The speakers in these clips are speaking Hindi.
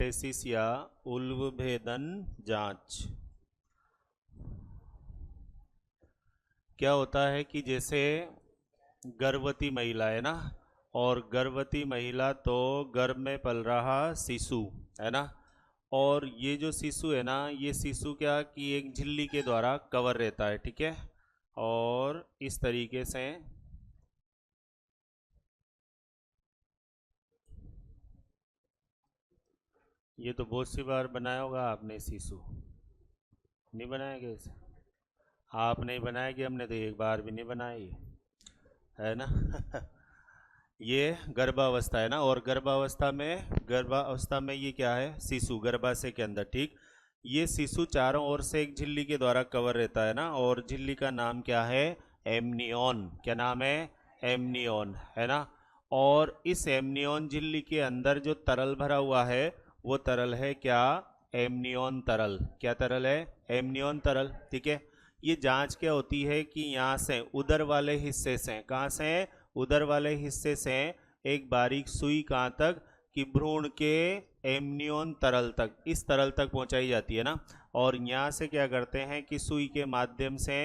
एम्नियोसेंटेसिस या उल्व भेदन जांच। क्या होता है कि जैसे गर्भवती महिला है ना, और गर्भवती महिला तो गर्भ में पल रहा शिशु है ना, और ये जो शिशु है ना, ये शिशु क्या कि एक झिल्ली के द्वारा कवर रहता है, ठीक है। और इस तरीके से ये तो बहुत सी बार बनाया होगा आपने शिशु, नहीं बनाया क्या इसे? आप नहीं बनाया कि हमने तो एक बार भी नहीं बनाई है ना। ये गर्भावस्था है ना, और गर्भावस्था में ये क्या है, शिशु गर्भाशय के अंदर, ठीक। ये शिशु चारों ओर से एक झिल्ली के द्वारा कवर रहता है ना, और झिल्ली का नाम क्या है, एमनियन। क्या नाम है, एमनियन है ना। और इस एमनियन झिल्ली के अंदर जो तरल भरा हुआ है वो तरल है क्या, एमनियन तरल। क्या तरल है, एमनियन तरल, ठीक है। ये जांच क्या होती है कि यहाँ से उदर वाले हिस्से से, कहाँ से, उदर वाले हिस्से से एक बारीक सुई कहाँ तक कि भ्रूण के एमनियन तरल तक, इस तरल तक पहुंचाई जाती है ना। और यहाँ से क्या करते हैं कि सुई के माध्यम से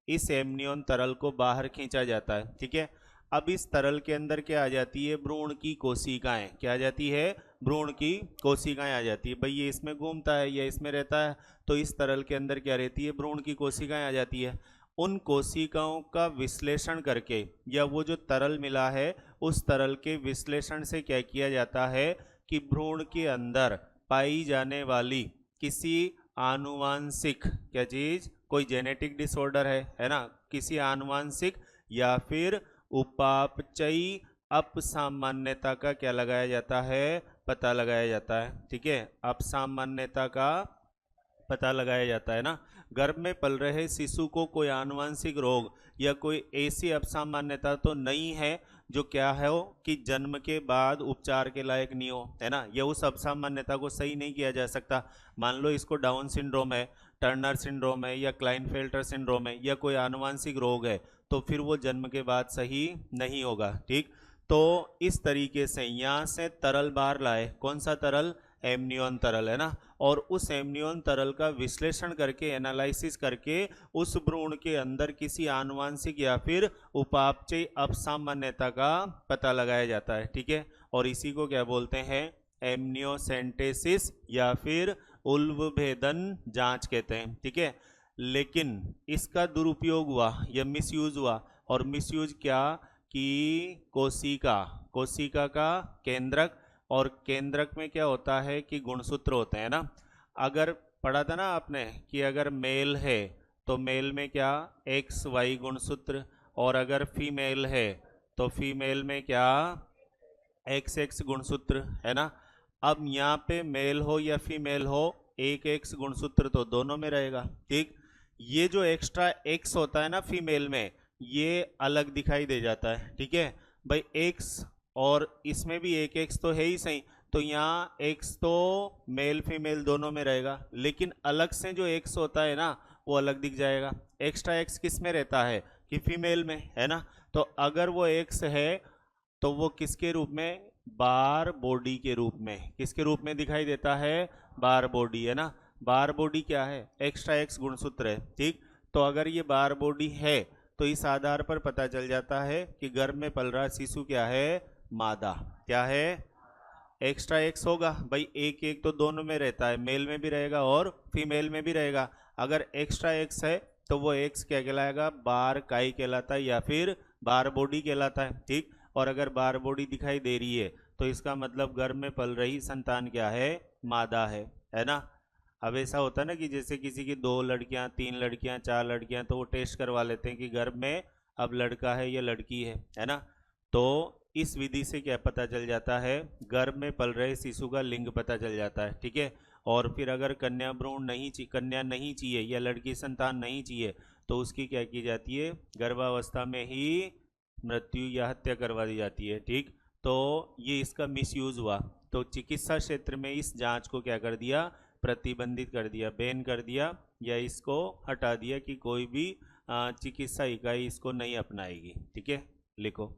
इस एमनियन तरल को बाहर खींचा जाता है, ठीक है। अब इस तरल के अंदर क्या आ जाती है, भ्रूण की कोशिकाएं। क्या आ जाती है, भ्रूण की कोशिकाएं आ जाती है। भाई ये इसमें घूमता है या इसमें रहता है, तो इस तरल के अंदर क्या रहती है, भ्रूण की कोशिकाएं आ जाती है। उन कोशिकाओं का विश्लेषण करके, या वो जो तरल मिला है उस तरल के विश्लेषण से क्या किया जाता है कि भ्रूण के अंदर पाई जाने वाली किसी आनुवांशिक, क्या चीज, कोई जेनेटिक डिसऑर्डर है ना, किसी आनुवांशिक या फिर उपापचयी अपसामान्यता का क्या लगाया जाता है, पता लगाया जाता है, ठीक है। अपसामान्यता का पता लगाया जाता है ना। गर्भ में पल रहे शिशु को कोई आनुवंशिक रोग या कोई ऐसी अपसामान्यता तो नहीं है जो क्या है हो कि जन्म के बाद उपचार के लायक नहीं हो, है ना। या उस अपसामान्यता को सही नहीं किया जा सकता। मान लो इसको डाउन सिंड्रोम है, टर्नर सिंड्रोम है, या क्लाइनफेल्टर सिंड्रोम है, या कोई आनुवंशिक रोग है, तो फिर वो जन्म के बाद सही नहीं होगा, ठीक। तो इस तरीके से यहाँ से तरल बाहर लाए, कौन सा तरल, एमनियन तरल है ना। और उस एमनियन तरल का विश्लेषण करके, एनालिसिस करके उस भ्रूण के अंदर किसी आनुवंशिक या फिर उपापचयी अपसामान्यता का पता लगाया जाता है, ठीक है। और इसी को क्या बोलते हैं, एम्नियोसेंटेसिस या फिर उल्व भेदन जांच कहते हैं, ठीक है। लेकिन इसका दुरुपयोग हुआ या मिसयूज हुआ, और मिसयूज क्या कि कोशिका, कोशिका का केंद्रक, और केंद्रक में क्या होता है कि गुणसूत्र होते हैं ना। अगर पढ़ा था ना आपने कि अगर मेल है तो मेल में क्या, एक्स वाई गुणसूत्र, और अगर फीमेल है तो फीमेल में क्या, एक्स एक्स गुणसूत्र, है ना। अब यहाँ पे मेल हो या फीमेल हो, एक एक्स गुणसूत्र तो दोनों में रहेगा, ठीक। ये जो एक्स्ट्रा एक्स होता है ना फीमेल में, ये अलग दिखाई दे जाता है, ठीक है। भाई एक्स, और इसमें भी एक एक्स तो है ही सही, तो यहाँ एक्स तो मेल फीमेल दोनों में रहेगा, लेकिन अलग से जो एक्स होता है ना वो अलग दिख जाएगा। एक्स्ट्रा एक्स किस में रहता है कि फीमेल में, है ना। तो अगर वो एक्स है तो वो किसके रूप में, बार बॉडी के रूप में, किसके रूप में दिखाई देता है, बार बॉडी, है ना। बार बॉडी क्या है, एक्स्ट्रा एक्स गुणसूत्र है, ठीक। तो अगर ये बार बॉडी है तो इस आधार पर पता चल जाता है कि गर्भ में पल रहा शिशु क्या है, मादा। क्या है, एक्स्ट्रा एक्स होगा। भाई एक एक तो दोनों में रहता है, मेल में भी रहेगा और फीमेल में भी रहेगा। अगर एक्स्ट्रा एक्स है तो वो एक्स क्या कहलाएगा, बार काई कहलाता है या फिर बार बॉडी कहलाता है, ठीक। और अगर बार बॉडी दिखाई दे रही है तो इसका मतलब गर्भ में पल रही संतान क्या है, मादा है ना। अब ऐसा होता है ना कि जैसे किसी की 2 लड़कियां, 3 लड़कियां, 4 लड़कियां, तो वो टेस्ट करवा लेते हैं कि गर्भ में अब लड़का है या लड़की है ना। तो इस विधि से क्या पता चल जाता है, गर्भ में पल रहे शिशु का लिंग पता चल जाता है, ठीक है। और फिर अगर कन्या भ्रूण नहीं चाहिए, कन्या नहीं चाहिए या लड़की संतान नहीं चाहिए, तो उसकी क्या की जाती है, गर्भावस्था में ही मृत्यु या हत्या करवा दी जाती है, ठीक। तो ये इसका मिसयूज हुआ, तो चिकित्सा क्षेत्र में इस जांच को क्या कर दिया, प्रतिबंधित कर दिया, बैन कर दिया, या इसको हटा दिया कि कोई भी चिकित्सा इकाई इसको नहीं अपनाएगी, ठीक है। लिखो।